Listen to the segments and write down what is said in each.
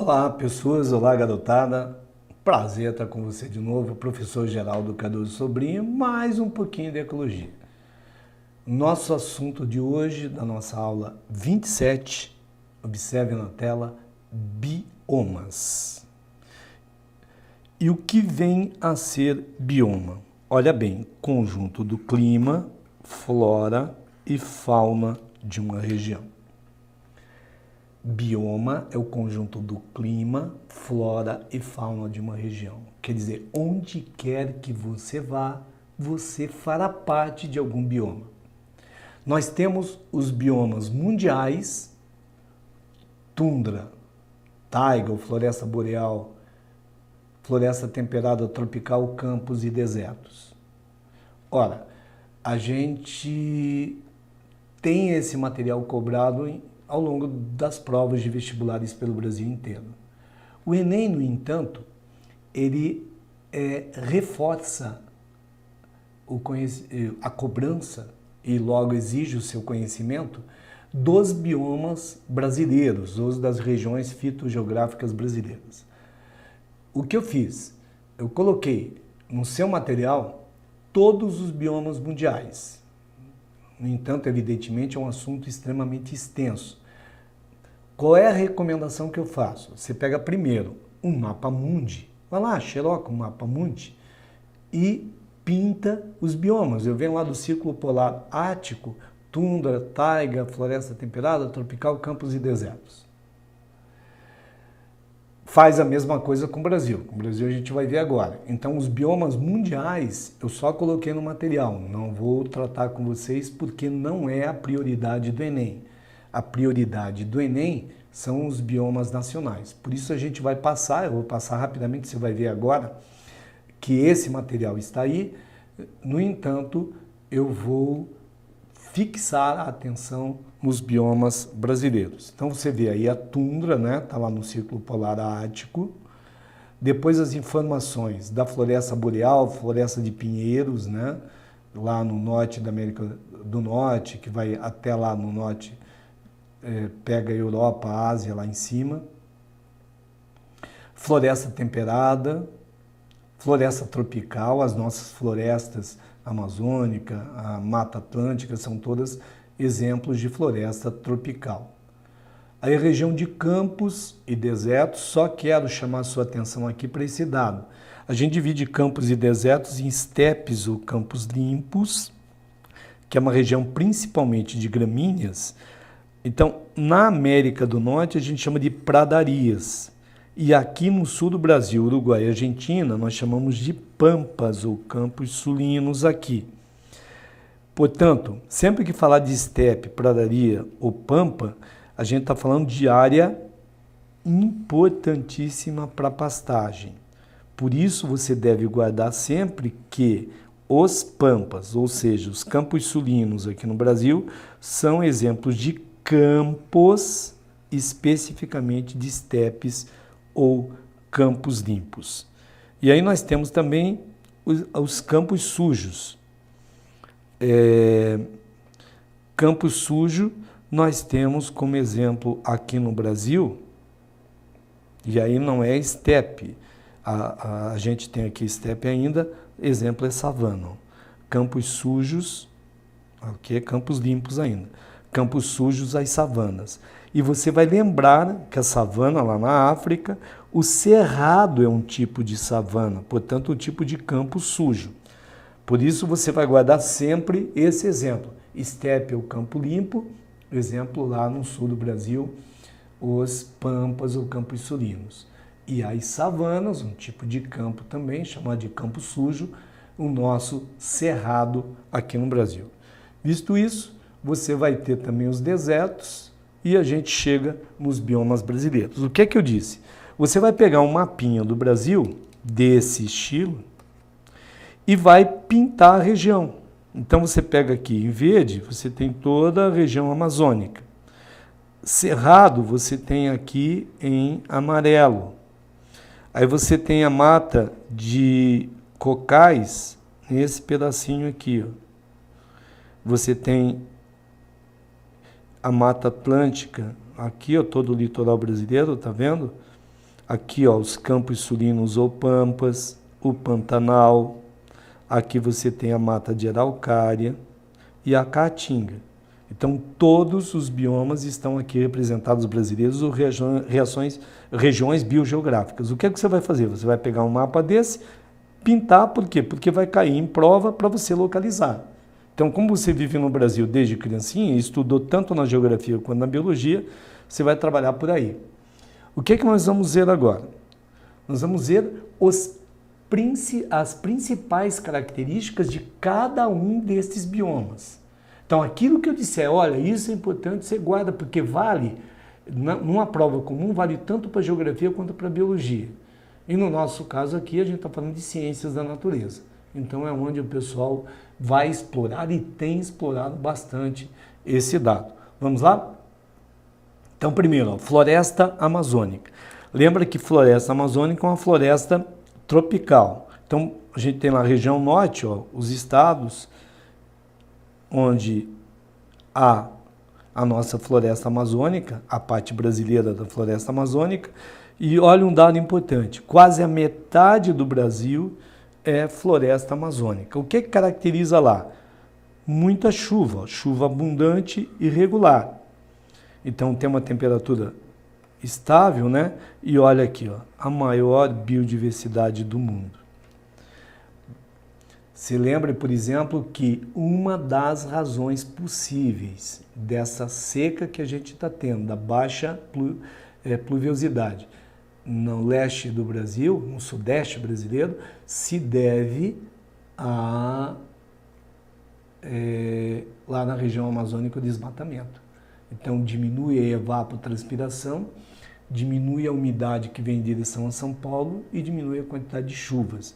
Olá, pessoas, olá, garotada. Prazer estar com você de novo, professor Geraldo Cardoso Sobrinho, mais um pouquinho de ecologia. Nosso assunto de hoje, da nossa aula 27, observe na tela, biomas. E o que vem a ser bioma? Olha bem, conjunto do clima, flora e fauna de uma região. Bioma é o conjunto do clima, flora e fauna de uma região. Quer dizer, onde quer que você vá, você fará parte de algum bioma. Nós temos os biomas mundiais, tundra, taiga ou floresta boreal, floresta temperada tropical, campos e desertos. Ora, a gente tem esse material cobrado ao longo das provas de vestibulares pelo Brasil inteiro. O Enem, no entanto, ele reforça a cobrança e logo exige o seu conhecimento dos biomas brasileiros, ou das regiões fitogeográficas brasileiras. O que eu fiz? Eu coloquei no seu material todos os biomas mundiais. No entanto, evidentemente, é um assunto extremamente extenso. Qual é a recomendação que eu faço? Você pega primeiro um mapa mundi, vai lá, xeroca um mapa mundi e pinta os biomas. Eu venho lá do Círculo Polar Ártico, tundra, taiga, floresta temperada, tropical, campos e desertos. Faz a mesma coisa com o Brasil. Com o Brasil a gente vai ver agora. Então, os biomas mundiais eu só coloquei no material. Não vou tratar com vocês porque não é a prioridade do Enem. A prioridade do Enem são os biomas nacionais. Por isso a gente vai passar, eu vou passar rapidamente, você vai ver agora que esse material está aí. No entanto, eu vou fixar a atenção nos biomas brasileiros. Então você vê aí a tundra, né? Tá lá no Círculo Polar Ártico. Depois as informações da floresta boreal, floresta de pinheiros, né? Lá no norte da América do Norte, que vai até lá no norte, pega a Europa, a Ásia lá em cima. Floresta temperada, floresta tropical, as nossas florestas amazônica, a Mata Atlântica, são todas exemplos de floresta tropical. Aí a região de campos e desertos, só quero chamar a sua atenção aqui para esse dado. A gente divide campos e desertos em estepes ou campos limpos, que é uma região principalmente de gramíneas. Então, na América do Norte, a gente chama de pradarias. E aqui no sul do Brasil, Uruguai e Argentina, nós chamamos de pampas ou campos sulinos aqui. Portanto, sempre que falar de estepe, pradaria ou pampa, a gente está falando de área importantíssima para pastagem. Por isso, você deve guardar sempre que os pampas, ou seja, os campos sulinos aqui no Brasil, são exemplos de campos, especificamente de estepes ou campos limpos. E aí nós temos também os campos sujos. Campo sujo nós temos como exemplo aqui no Brasil, e aí não é estepe, a gente tem aqui estepe ainda, exemplo é savana. Campos sujos, ok? Campos limpos ainda. Campos sujos, as savanas. E você vai lembrar que a savana lá na África, o cerrado é um tipo de savana, portanto, um tipo de campo sujo. Por isso, você vai guardar sempre esse exemplo. Estepe é o campo limpo, exemplo lá no sul do Brasil, os pampas ou campos sulinos. E as savanas, um tipo de campo também, chamado de campo sujo, o nosso cerrado aqui no Brasil. Visto isso, você vai ter também os desertos e a gente chega nos biomas brasileiros. O que é que eu disse? Você vai pegar um mapinha do Brasil, desse estilo, e vai pintar a região. Então você pega aqui em verde, você tem toda a região amazônica. Cerrado você tem aqui em amarelo. Aí você tem a mata de cocais nesse pedacinho aqui. Ó. Você tem a Mata Atlântica, aqui, ó, todo o litoral brasileiro, tá vendo? Aqui, ó, os campos sulinos ou pampas, o Pantanal. Aqui você tem a mata de araucária e a caatinga. Então, todos os biomas estão aqui representados brasileiros ou regiões biogeográficas. O que é que você vai fazer? Você vai pegar um mapa desse, pintar, por quê? Porque vai cair em prova para você localizar. Então, como você vive no Brasil desde criancinha e estudou tanto na geografia quanto na biologia, você vai trabalhar por aí. O que é que nós vamos ver agora? Nós vamos ver as principais características de cada um destes biomas. Então, aquilo que eu disser, olha, isso é importante, você guarda, porque vale, numa prova comum, vale tanto para geografia quanto para biologia. E no nosso caso aqui, a gente está falando de ciências da natureza. Então, é onde o pessoal vai explorar e tem explorado bastante esse dado. Vamos lá? Então, primeiro, ó, floresta amazônica. Lembra que floresta amazônica é uma floresta tropical. Então, a gente tem na região norte, ó, os estados onde há a nossa floresta amazônica, a parte brasileira da floresta amazônica, e olha um dado importante, quase a metade do Brasil é floresta amazônica. O que caracteriza lá? Muita chuva, ó, chuva abundante e regular. Então tem uma temperatura estável, né? E olha aqui, ó, a maior biodiversidade do mundo. Se lembre, por exemplo, que uma das razões possíveis dessa seca que a gente está tendo, da baixa pluviosidade no leste do Brasil, no sudeste brasileiro, se deve lá na região amazônica o desmatamento. Então diminui a evapotranspiração, diminui a umidade que vem em direção a São Paulo e diminui a quantidade de chuvas.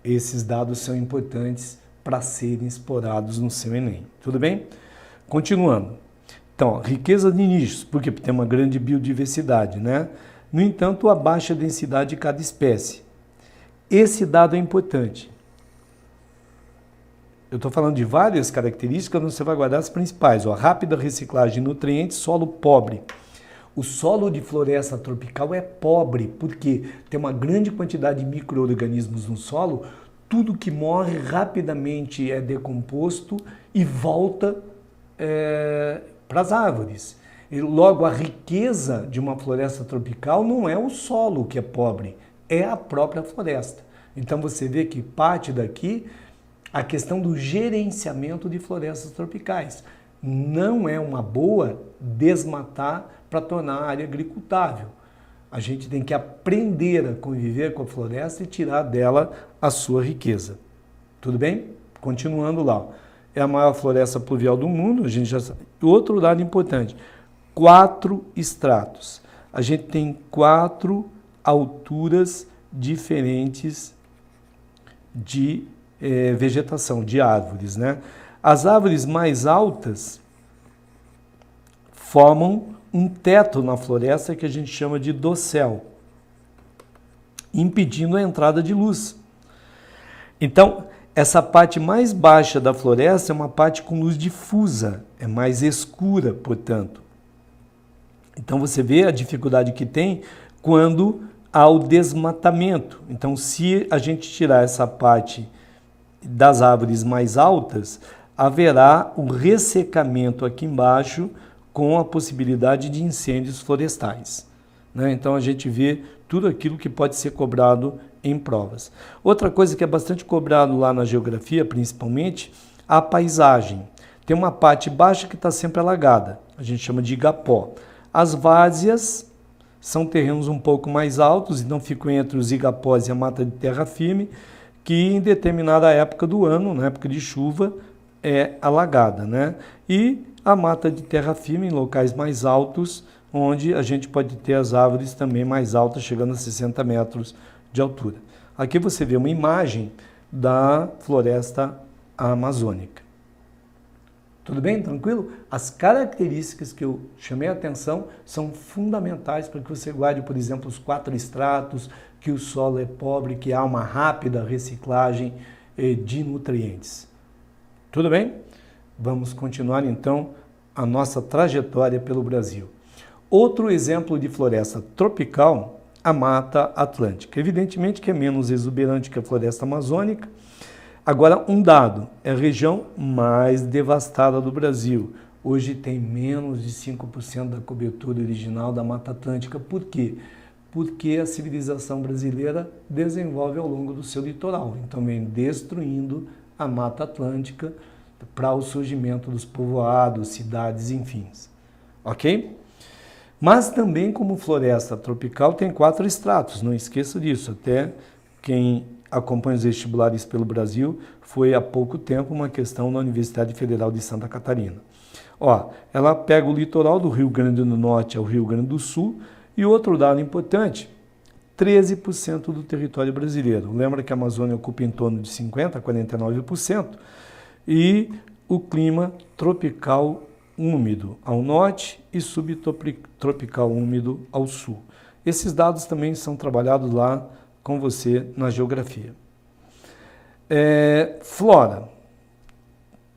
Esses dados são importantes para serem explorados no seu Enem. Tudo bem? Continuando. Então, riqueza de nichos, porque tem uma grande biodiversidade, né? No entanto, a baixa densidade de cada espécie. Esse dado é importante. Eu estou falando de várias características, você vai guardar as principais. Ó, rápida reciclagem de nutrientes, solo pobre. O solo de floresta tropical é pobre, porque tem uma grande quantidade de micro-organismos no solo, tudo que morre rapidamente é decomposto e volta para as árvores. E logo, a riqueza de uma floresta tropical não é o solo que é pobre, é a própria floresta. Então você vê que parte daqui a questão do gerenciamento de florestas tropicais. Não é uma boa desmatar para tornar a área agricultável. A gente tem que aprender a conviver com a floresta e tirar dela a sua riqueza. Tudo bem? Continuando lá. É a maior floresta pluvial do mundo, a gente já sabe. Outro dado importante, 4 estratos. A gente tem 4 alturas diferentes de vegetação, de árvores, né? As árvores mais altas formam um teto na floresta que a gente chama de dossel, impedindo a entrada de luz. Então, essa parte mais baixa da floresta é uma parte com luz difusa, é mais escura, portanto. Então, você vê a dificuldade que tem quando há o desmatamento. Então, se a gente tirar essa parte das árvores mais altas, haverá um ressecamento aqui embaixo com a possibilidade de incêndios florestais, né? Então a gente vê tudo aquilo que pode ser cobrado em provas. Outra coisa que é bastante cobrado lá na geografia, principalmente, a paisagem. Tem uma parte baixa que está sempre alagada, a gente chama de igapó. As várzeas são terrenos um pouco mais altos, então ficam entre os igapós e a mata de terra firme, que em determinada época do ano, na época de chuva, é alagada, né? E a mata de terra firme em locais mais altos, onde a gente pode ter as árvores também mais altas, chegando a 60 metros de altura. Aqui você vê uma imagem da floresta amazônica. Tudo bem? Tranquilo? As características que eu chamei a atenção são fundamentais para que você guarde, por exemplo, os 4 estratos, que o solo é pobre, que há uma rápida reciclagem de nutrientes. Tudo bem? Vamos continuar então a nossa trajetória pelo Brasil. Outro exemplo de floresta tropical a Mata Atlântica. Evidentemente que é menos exuberante que a floresta amazônica. Agora, um dado, é a região mais devastada do Brasil. Hoje tem menos de 5% da cobertura original da Mata Atlântica. Por quê? Porque a civilização brasileira desenvolve ao longo do seu litoral. Então, vem destruindo a Mata Atlântica para o surgimento dos povoados, cidades, enfim. Ok? Mas também, como floresta tropical, tem 4 estratos. Não esqueça disso. Até quem acompanha os vestibulares pelo Brasil foi há pouco tempo uma questão na Universidade Federal de Santa Catarina. Ó, ela pega o litoral do Rio Grande do Norte ao Rio Grande do Sul e outro dado importante, 13% do território brasileiro. Lembra que a Amazônia ocupa em torno de 50% a 49% e o clima tropical úmido ao norte e subtropical úmido ao sul. Esses dados também são trabalhados lá com você na geografia. Flora.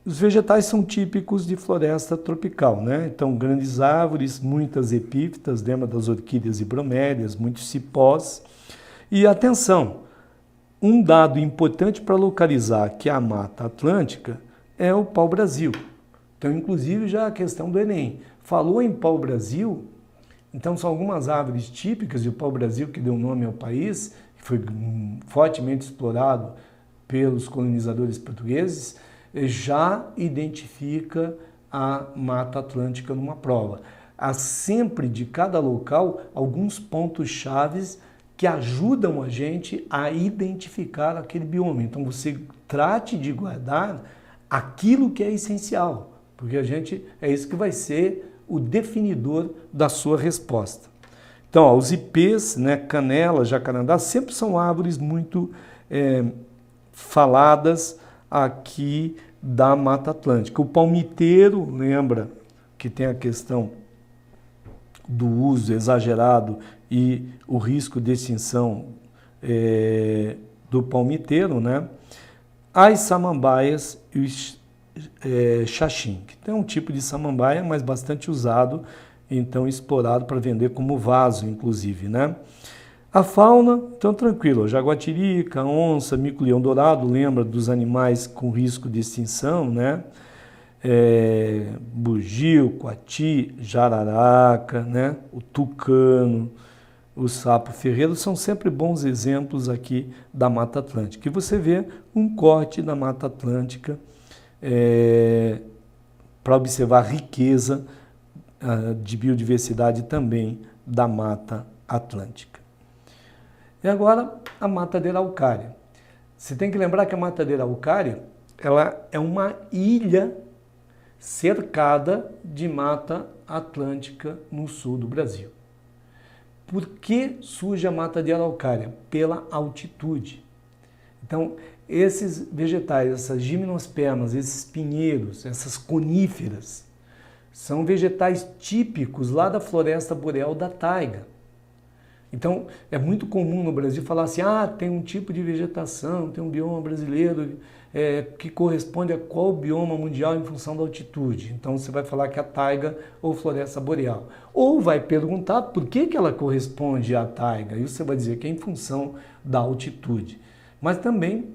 Os vegetais são típicos de floresta tropical, né? Então, grandes árvores, muitas epífitas, lembra das orquídeas e bromélias, muitos cipós. E atenção, um dado importante para localizar que a Mata Atlântica é o pau-brasil. Então, inclusive, já a questão do Enem. Falou em pau-brasil, então são algumas árvores típicas de pau-brasil que deu nome ao país, que foi fortemente explorado pelos colonizadores portugueses, já identifica a Mata Atlântica numa prova. Há sempre, de cada local, alguns pontos chaves que ajudam a gente a identificar aquele bioma. Então, você trate de guardar aquilo que é essencial, porque é isso que vai ser o definidor da sua resposta. Então, ó, os ipês, né, canela, jacarandá, sempre são árvores muito faladas aqui da Mata Atlântica. O palmiteiro, lembra que tem a questão do uso exagerado e o risco de extinção do palmiteiro, né? As samambaias e os xaxim, que tem um tipo de samambaia, mas bastante usado, então explorado para vender como vaso, inclusive, né? A fauna, então tranquilo, jaguatirica, onça, mico-leão dourado, lembra dos animais com risco de extinção, né? Bugio, coati, jararaca, né? O tucano, o sapo ferreiro, são sempre bons exemplos aqui da Mata Atlântica. E você vê um corte da Mata Atlântica para observar a riqueza de biodiversidade também da Mata Atlântica. E agora, a Mata de Araucária. Você tem que lembrar que a Mata de Araucária ela é uma ilha cercada de Mata Atlântica no sul do Brasil. Por que surge a Mata de Araucária? Pela altitude. Então, esses vegetais, essas gimnospermas, esses pinheiros, essas coníferas, são vegetais típicos lá da floresta boreal da taiga. Então, é muito comum no Brasil falar assim, tem um tipo de vegetação, tem um bioma brasileiro que corresponde a qual bioma mundial em função da altitude. Então, você vai falar que é a taiga ou floresta boreal. Ou vai perguntar por que ela corresponde à taiga, e você vai dizer que é em função da altitude. Mas também,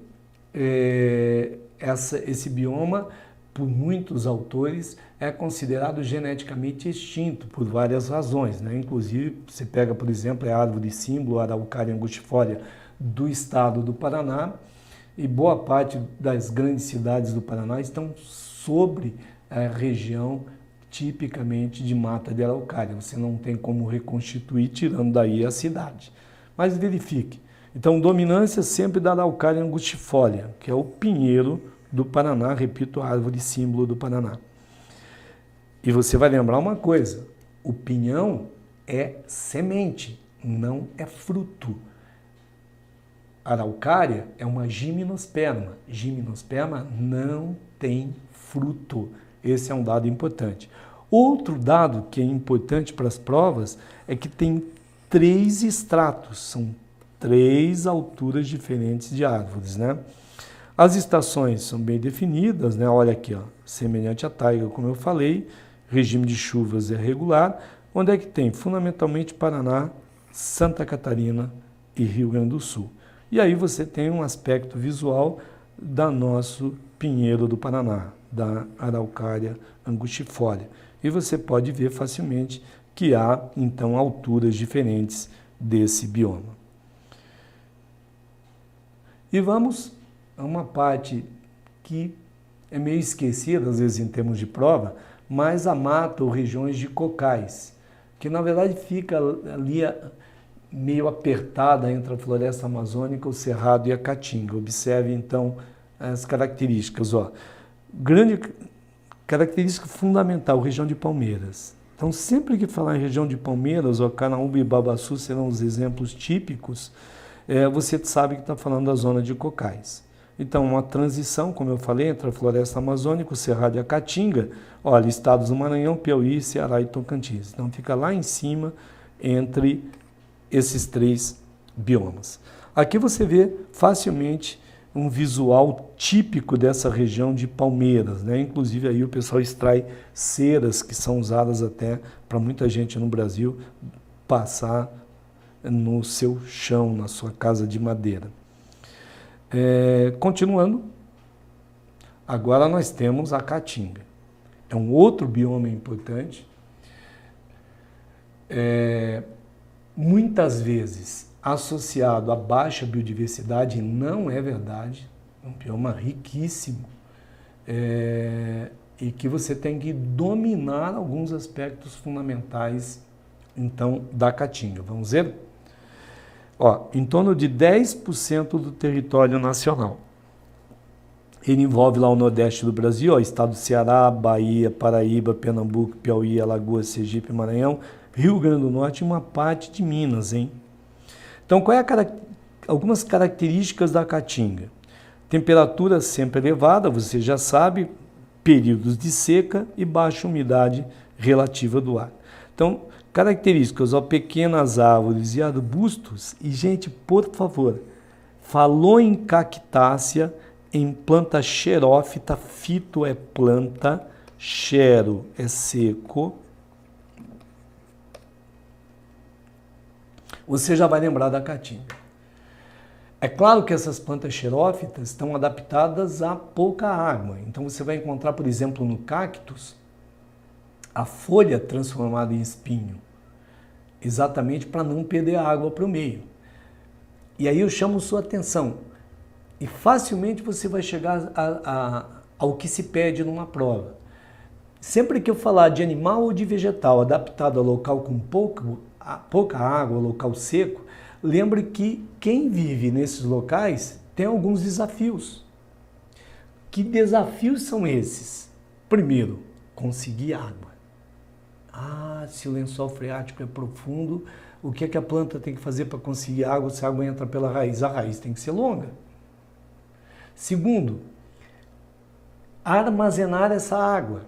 esse bioma, por muitos autores, é considerado geneticamente extinto por várias razões, né? Inclusive, você pega, por exemplo, a árvore símbolo, a Araucária angustifolia do estado do Paraná, e boa parte das grandes cidades do Paraná estão sobre a região tipicamente de Mata de Araucária. Você não tem como reconstituir tirando daí a cidade. Mas verifique. Então, dominância sempre da Araucária angustifolia, que é o pinheiro do Paraná, repito, a árvore símbolo do Paraná. E você vai lembrar uma coisa, o pinhão é semente, não é fruto. A araucária é uma gimnosperma. Gimnosperma não tem fruto. Esse é um dado importante. Outro dado que é importante para as provas é que tem 3 estratos, são 3 alturas diferentes de árvores, né? As estações são bem definidas, né? Olha aqui, ó, semelhante à taiga, como eu falei, regime de chuvas é regular. Onde é que tem? Fundamentalmente Paraná Santa Catarina e Rio Grande do Sul. E aí você tem um aspecto visual da nosso pinheiro do Paraná, da Araucária angustifólia. E você pode ver facilmente que há, então, alturas diferentes desse bioma. E vamos a uma parte que é meio esquecida, às vezes, em termos de prova, mas a mata ou regiões de cocais, que, na verdade, fica ali meio apertada entre a floresta amazônica, o cerrado e a caatinga. Observe, então, as características. Grande característica fundamental, região de palmeiras. Então, sempre que falar em região de palmeiras, Carnaúba e Babaçu serão os exemplos típicos, você sabe que está falando da zona de cocais. Então, uma transição, como eu falei, entre a floresta amazônica, o cerrado e a caatinga, olha, estados do Maranhão, Piauí, Ceará e Tocantins. Então, fica lá em cima, entre esses três biomas. Aqui você vê facilmente um visual típico dessa região de palmeiras, né? Inclusive aí o pessoal extrai ceras que são usadas até para muita gente no Brasil passar no seu chão, na sua casa de madeira. Continuando, agora nós temos a caatinga. É um outro bioma importante. Muitas vezes associado a baixa biodiversidade, não é verdade, é um bioma riquíssimo e que você tem que dominar alguns aspectos fundamentais, então, da caatinga. Vamos ver? Em torno de 10% do território nacional. Ele envolve lá o nordeste do Brasil, estado do Ceará, Bahia, Paraíba, Pernambuco, Piauí, Alagoas, Sergipe, Maranhão, Rio Grande do Norte e uma parte de Minas, hein? Então, algumas características da caatinga? Temperatura sempre elevada, você já sabe, períodos de seca e baixa umidade relativa do ar. Então, características, pequenas árvores e arbustos. E, gente, por favor, falou em cactácea, em planta xerófita, fito é planta, xero é seco. Você já vai lembrar da caatinga. É claro que essas plantas xerófitas estão adaptadas a pouca água. Então você vai encontrar, por exemplo, no cactus, a folha transformada em espinho, exatamente para não perder água para o meio. E aí eu chamo sua atenção. E facilmente você vai chegar ao que se pede numa prova. Sempre que eu falar de animal ou de vegetal adaptado a local com pouca água, local seco, lembre que quem vive nesses locais tem alguns desafios. Que desafios são esses? Primeiro, conseguir água. Se o lençol freático é profundo, o que a planta tem que fazer para conseguir água se a água entra pela raiz? A raiz tem que ser longa. Segundo, armazenar essa água.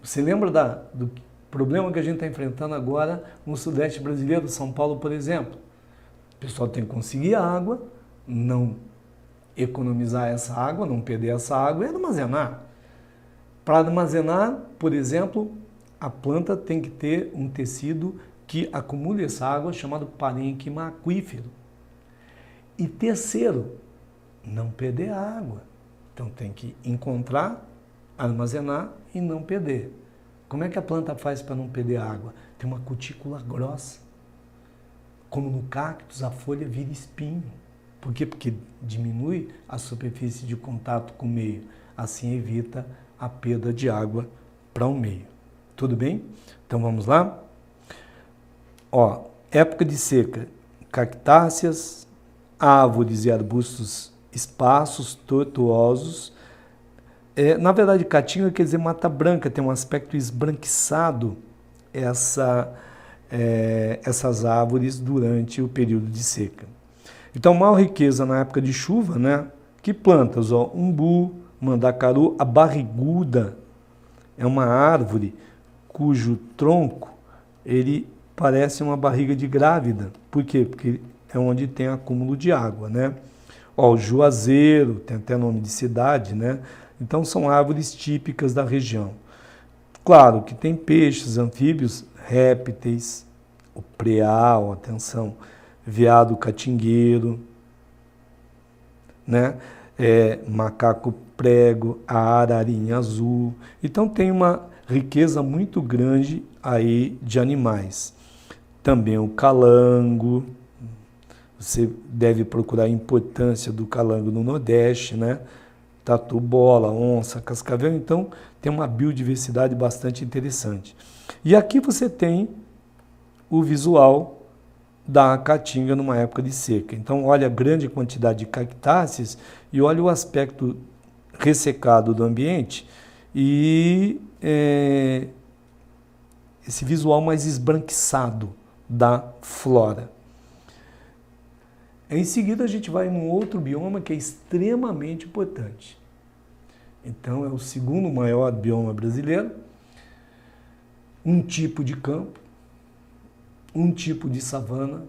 Você lembra do problema que a gente está enfrentando agora no sudeste brasileiro, São Paulo, por exemplo? O pessoal tem que conseguir água, não economizar essa água, não perder essa água e armazenar. Para armazenar, por exemplo, a planta tem que ter um tecido que acumule essa água, chamado parênquima aquífero. E terceiro, não perder a água. Então tem que encontrar, armazenar e não perder. Como é que a planta faz para não perder a água? Tem uma cutícula grossa. Como no cactus, a folha vira espinho. Por quê? Porque diminui a superfície de contato com o meio. Assim evita a perda de água para o meio. Tudo bem? Então vamos lá? Época de seca. Cactáceas, árvores e arbustos esparsos, tortuosos. Na verdade, caatinga quer dizer mata branca, tem um aspecto esbranquiçado essas árvores durante o período de seca. Então, maior riqueza na época de chuva, né? Que plantas? Umbu, mandacaru, a barriguda é uma árvore cujo tronco ele parece uma barriga de grávida. Por quê? Porque é onde tem acúmulo de água, né? O juazeiro, tem até nome de cidade, né? Então são árvores típicas da região. Claro que tem peixes, anfíbios, répteis, o preal, atenção, veado catingueiro, né? Macaco prego, a ararinha azul. Então tem uma riqueza muito grande aí de animais. Também o calango, você deve procurar a importância do calango no Nordeste, né? Tatu-bola, onça, cascavel, então tem uma biodiversidade bastante interessante. E aqui você tem o visual da caatinga numa época de seca. Então olha a grande quantidade de cactáceas e olha o aspecto ressecado do ambiente e esse visual mais esbranquiçado da flora. Em seguida a gente vai num outro bioma que é extremamente importante. Então é o segundo maior bioma brasileiro, um tipo de campo, um tipo de savana,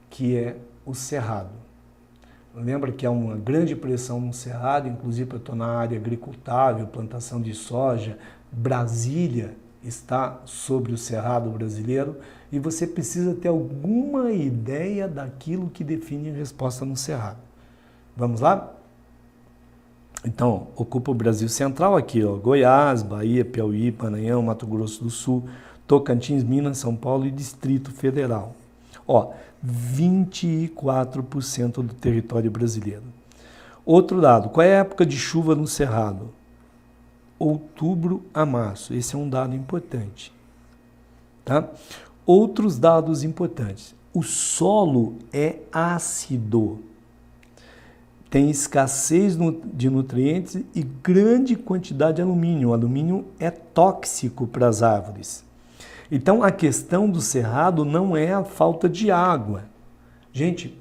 que é o cerrado. Lembra que há uma grande pressão no cerrado, inclusive para tornar a área agricultável, plantação de soja. Brasília está sobre o cerrado brasileiro e você precisa ter alguma ideia daquilo que define a resposta no cerrado. Vamos lá? Então, ocupa o Brasil Central aqui, ó, Goiás, Bahia, Piauí, Maranhão, Mato Grosso do Sul, Tocantins, Minas, São Paulo e Distrito Federal. Ó, 24% do território brasileiro. Outro dado, qual é a época de chuva no Cerrado? Outubro a março. Esse é um dado importante. Tá? Outros dados importantes. O solo é ácido. Tem escassez de nutrientes e grande quantidade de alumínio. O alumínio é tóxico para as árvores. Então, a questão do cerrado não é a falta de água. Gente,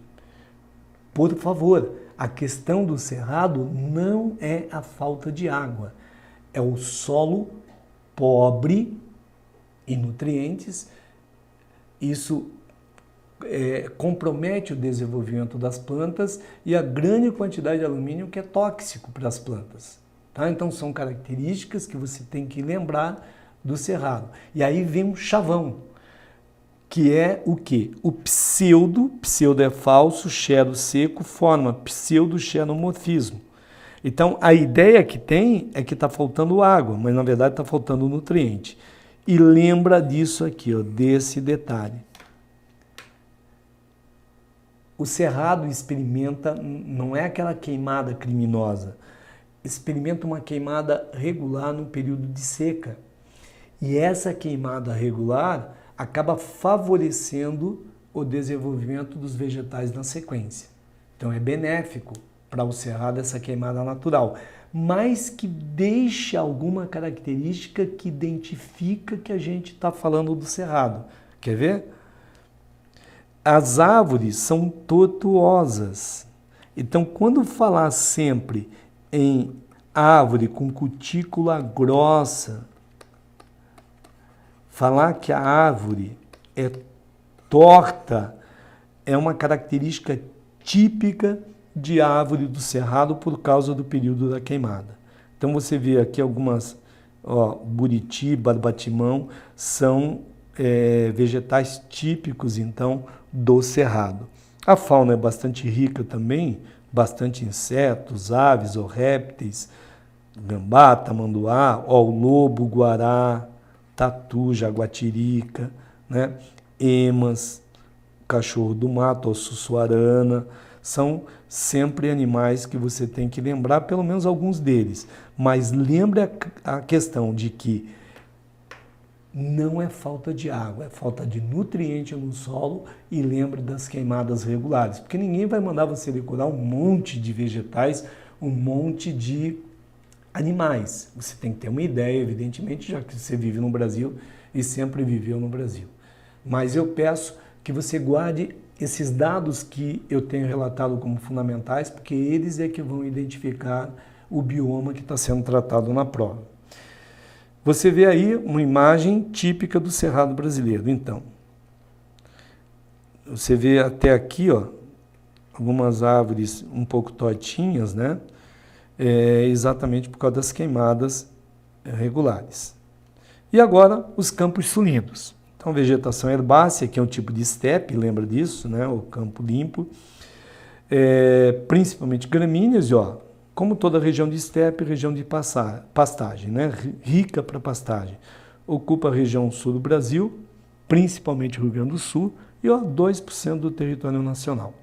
por favor, a questão do cerrado não é a falta de água. É o solo pobre em nutrientes. Isso compromete o desenvolvimento das plantas e a grande quantidade de alumínio que é tóxico para as plantas. Tá? Então, são características que você tem que lembrar do cerrado. E aí vem um chavão, que é o quê? O pseudo é falso, xero seco, forma pseudo-xenomorfismo. Então, a ideia que tem é que está faltando água, mas na verdade está faltando nutriente. E lembra disso aqui, ó, desse detalhe. O cerrado experimenta, não é aquela queimada criminosa, experimenta uma queimada regular no período de seca. E essa queimada regular acaba favorecendo o desenvolvimento dos vegetais na sequência. Então é benéfico para o cerrado essa queimada natural, mas que deixa alguma característica que identifica que a gente está falando do cerrado. Quer ver? As árvores são tortuosas. Então, quando falar sempre em árvore com cutícula grossa, falar que a árvore é torta é uma característica típica de árvore do cerrado por causa do período da queimada. Então você vê aqui algumas, ó, buriti, barbatimão, são vegetais típicos então do cerrado. A fauna é bastante rica também, bastante insetos, aves ou répteis, gambá, tamanduá, ó, o lobo, guará, tatu, jaguatirica, né? Emas, cachorro do mato, ou sussuarana, são sempre animais que você tem que lembrar, pelo menos alguns deles. Mas lembre a questão de que não é falta de água, é falta de nutriente no solo, e lembre das queimadas regulares, porque ninguém vai mandar você decorar um monte de vegetais, um monte de animais. Você tem que ter uma ideia, evidentemente, já que você vive no Brasil e sempre viveu no Brasil. Mas eu peço que você guarde esses dados que eu tenho relatado como fundamentais, porque eles é que vão identificar o bioma que está sendo tratado na prova. Você vê aí uma imagem típica do cerrado brasileiro. Então, você vê até aqui, ó, algumas árvores um pouco tortinhas, né? Exatamente por causa das queimadas regulares. E agora, os campos sulinos. Então, vegetação herbácea, que é um tipo de estepe, lembra disso, né? O campo limpo. Principalmente gramíneas, e ó, como toda região de estepe, região de pastagem, né? Rica para pastagem. Ocupa a região sul do Brasil, principalmente Rio Grande do Sul, e ó, 2% do território nacional.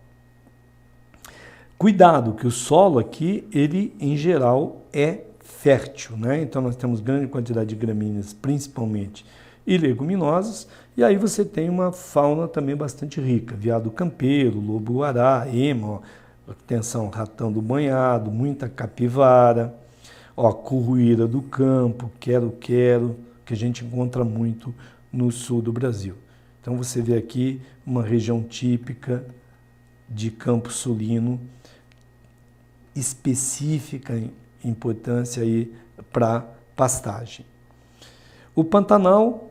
Cuidado, que o solo aqui, ele em geral é fértil, né? Então nós temos grande quantidade de gramíneas, principalmente, e leguminosas, e aí você tem uma fauna também bastante rica, veado campeiro, lobo-guará, ema, ó, atenção, ratão do banhado, muita capivara, ó, curruíra do campo, quero-quero, que a gente encontra muito no sul do Brasil. Então você vê aqui uma região típica de campo sulino, específica em importância aí para pastagem. O Pantanal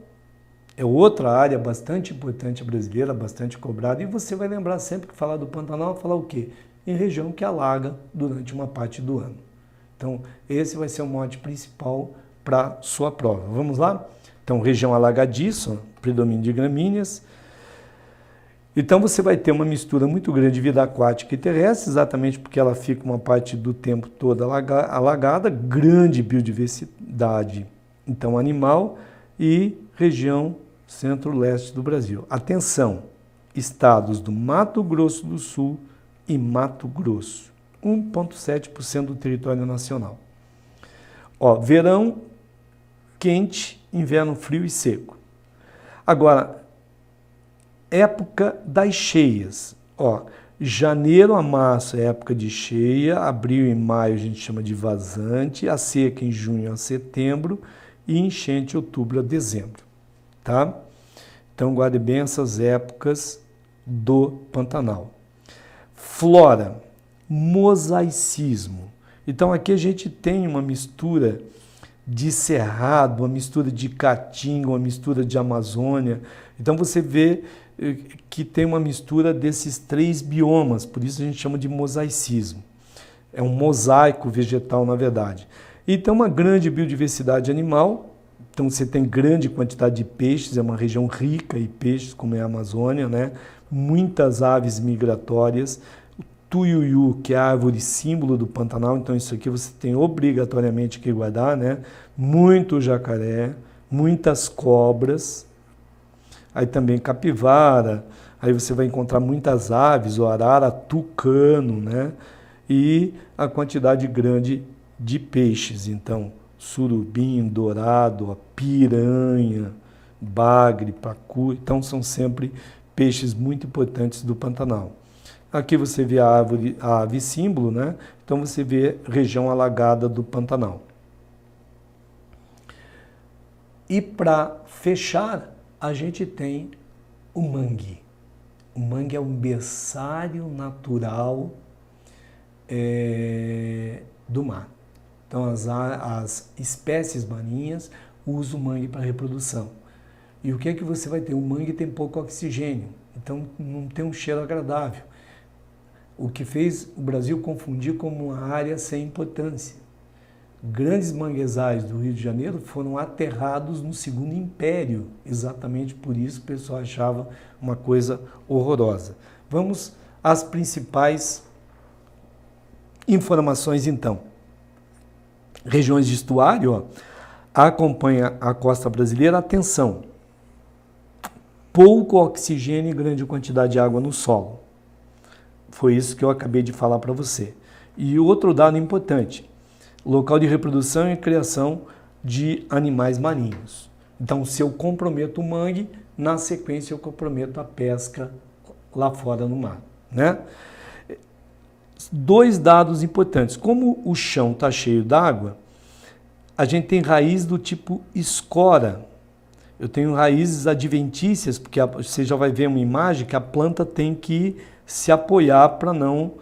é outra área bastante importante brasileira, bastante cobrada, e você vai lembrar sempre que falar do Pantanal, falar o quê? Em região que alaga durante uma parte do ano. Então, esse vai ser o mote principal para sua prova. Vamos lá? Então, região alagadiça, predomínio de gramíneas. Então, você vai ter uma mistura muito grande de vida aquática e terrestre, exatamente porque ela fica uma parte do tempo toda alagada, grande biodiversidade, então, animal, e região centro-leste do Brasil. Atenção, estados do Mato Grosso do Sul e Mato Grosso, 1,7% do território nacional. Ó, verão quente, inverno frio e seco. Agora, época das cheias. Ó, janeiro a março é época de cheia, abril e maio a gente chama de vazante, a seca em junho a setembro e enchente outubro a dezembro. Tá? Então, guarde bem essas épocas do Pantanal. Flora, mosaicismo. Então, aqui a gente tem uma mistura de cerrado, uma mistura de caatinga, uma mistura de Amazônia. Então, você vê que tem uma mistura desses 3 biomas, por isso a gente chama de mosaicismo. É um mosaico vegetal, na verdade. Então, uma grande biodiversidade animal. Então, você tem grande quantidade de peixes, é uma região rica em peixes, como é a Amazônia, né? Muitas aves migratórias, o tuiuiu, que é a árvore símbolo do Pantanal, então isso aqui você tem obrigatoriamente que guardar, né? Muito jacaré, muitas cobras, aí também capivara, aí você vai encontrar muitas aves, o arara, tucano, né? E a quantidade grande de peixes, então surubim, dourado, a piranha, bagre, pacu, então são sempre peixes muito importantes do Pantanal. Aqui você vê a ave símbolo, né? Então você vê região alagada do Pantanal. E para fechar, a gente tem o mangue. O mangue é um berçário natural do mar. Então, as espécies marinhas usam o mangue para reprodução. E o que é que você vai ter? O mangue tem pouco oxigênio, então não tem um cheiro agradável. O que fez o Brasil confundir como uma área sem importância. Grandes manguezais do Rio de Janeiro foram aterrados no Segundo Império, exatamente por isso o pessoal achava uma coisa horrorosa. Vamos às principais informações então. Regiões de estuário, ó, acompanha a costa brasileira, atenção, pouco oxigênio e grande quantidade de água no solo. Foi isso que eu acabei de falar para você. E outro dado importante, local de reprodução e criação de animais marinhos. Então, se eu comprometo o mangue, na sequência eu comprometo a pesca lá fora no mar, né? 2 dados importantes. Como o chão está cheio d'água, a gente tem raiz do tipo escora. Eu tenho raízes adventícias, porque você já vai ver uma imagem que a planta tem que se apoiar para não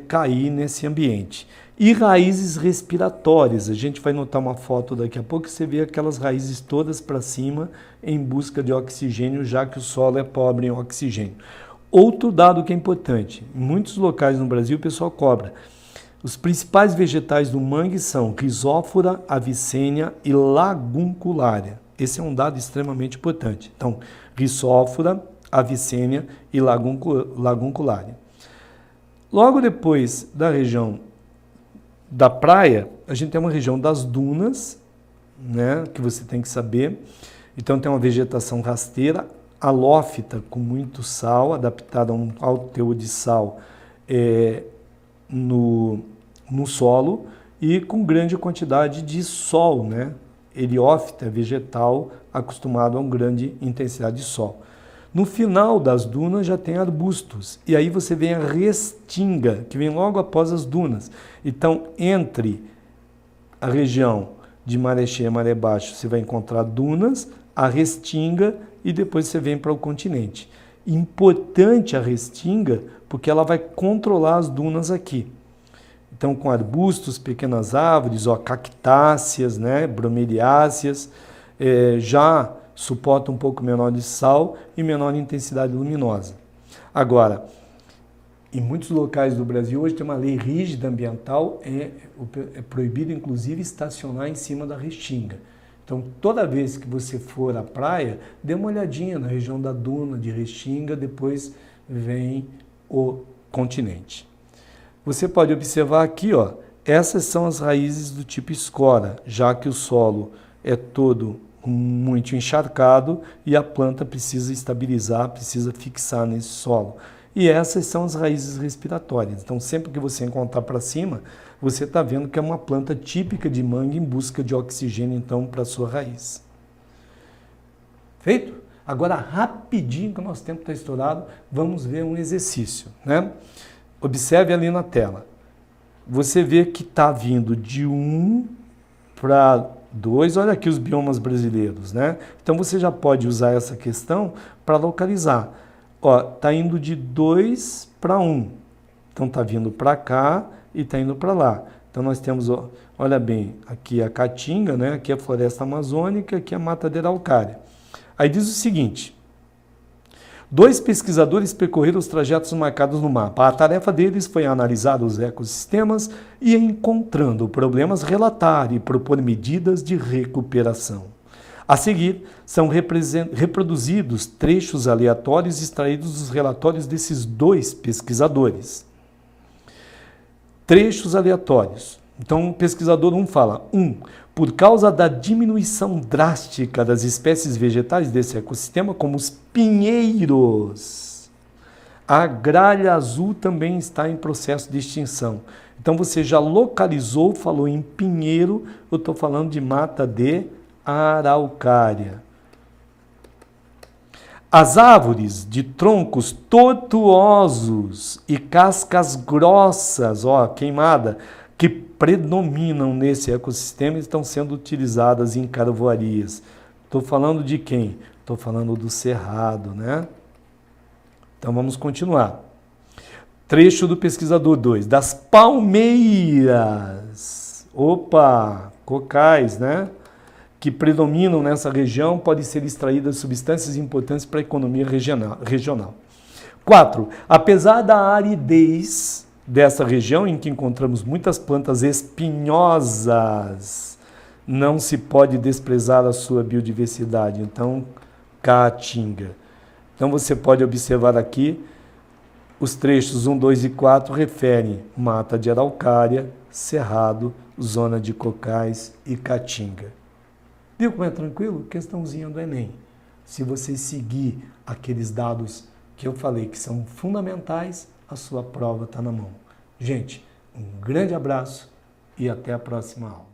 cair nesse ambiente. E raízes respiratórias. A gente vai notar uma foto daqui a pouco, você vê aquelas raízes todas para cima em busca de oxigênio, já que o solo é pobre em oxigênio. Outro dado que é importante, em muitos locais no Brasil o pessoal cobra. Os principais vegetais do mangue são Rhizófora, Avicênia e Laguncularia. Esse é um dado extremamente importante. Então, Rhizófora, Avicênia e Laguncularia. Logo depois da região da praia, a gente tem uma região das dunas, né, que você tem que saber. Então tem uma vegetação rasteira, halófita, com muito sal, adaptada a um alto teor de sal no solo e com grande quantidade de sol, né? Heliófita, vegetal, acostumado a uma grande intensidade de sol. No final das dunas já tem arbustos, e aí você vem a restinga, que vem logo após as dunas. Então, entre a região de maré cheia e maré baixa, você vai encontrar dunas, a restinga, e depois você vem para o continente. Importante a restinga, porque ela vai controlar as dunas aqui. Então, com arbustos, pequenas árvores, cactáceas, né, bromeliáceas, já suporta um pouco menor de sal e menor intensidade luminosa. Agora, em muitos locais do Brasil hoje tem uma lei rígida ambiental, é proibido inclusive estacionar em cima da restinga. Então, toda vez que você for à praia, dê uma olhadinha na região da duna de restinga, depois vem o continente. Você pode observar aqui, ó, essas são as raízes do tipo escora, já que o solo é todo muito encharcado e a planta precisa estabilizar, precisa fixar nesse solo. E essas são as raízes respiratórias. Então, sempre que você encontrar para cima, você está vendo que é uma planta típica de mangue em busca de oxigênio, então, para a sua raiz. Feito? Agora, rapidinho, que o nosso tempo está estourado, vamos ver um exercício, né? Observe ali na tela. Você vê que está vindo de 1 para 2, olha aqui os biomas brasileiros, né? Então você já pode usar essa questão para localizar. Ó, tá indo de 2 para 1. Então tá vindo para cá e tá indo para lá. Então nós temos, ó, olha bem, aqui a caatinga, né? Aqui a floresta amazônica, aqui a mata de araucária. Aí diz o seguinte: 2 pesquisadores percorreram os trajetos marcados no mapa. A tarefa deles foi analisar os ecossistemas e, encontrando problemas, relatar e propor medidas de recuperação. A seguir, são reproduzidos trechos aleatórios extraídos dos relatórios desses 2 pesquisadores. Trechos aleatórios. Então, o pesquisador 1 fala: 1. Por causa da diminuição drástica das espécies vegetais desse ecossistema, como os pinheiros, a gralha azul também está em processo de extinção. Então você já localizou, falou em pinheiro, eu estou falando de mata de araucária. As árvores de troncos tortuosos e cascas grossas, ó, queimada, que predominam nesse ecossistema estão sendo utilizadas em carvoarias. Estou falando de quem? Estou falando do cerrado, né? Então vamos continuar. Trecho do pesquisador 2. Das palmeiras, cocais, né? Que predominam nessa região, podem ser extraídas substâncias importantes para a economia regional. 4. Apesar da aridez dessa região, em que encontramos muitas plantas espinhosas, não se pode desprezar a sua biodiversidade. Então, caatinga. Então, você pode observar aqui, os trechos 1, 2 e 4 referem mata de araucária, cerrado, zona de cocais e caatinga. Viu como é tranquilo? Questãozinha do Enem. Se você seguir aqueles dados que eu falei que são fundamentais, a sua prova está na mão. Gente, um grande abraço e até a próxima aula.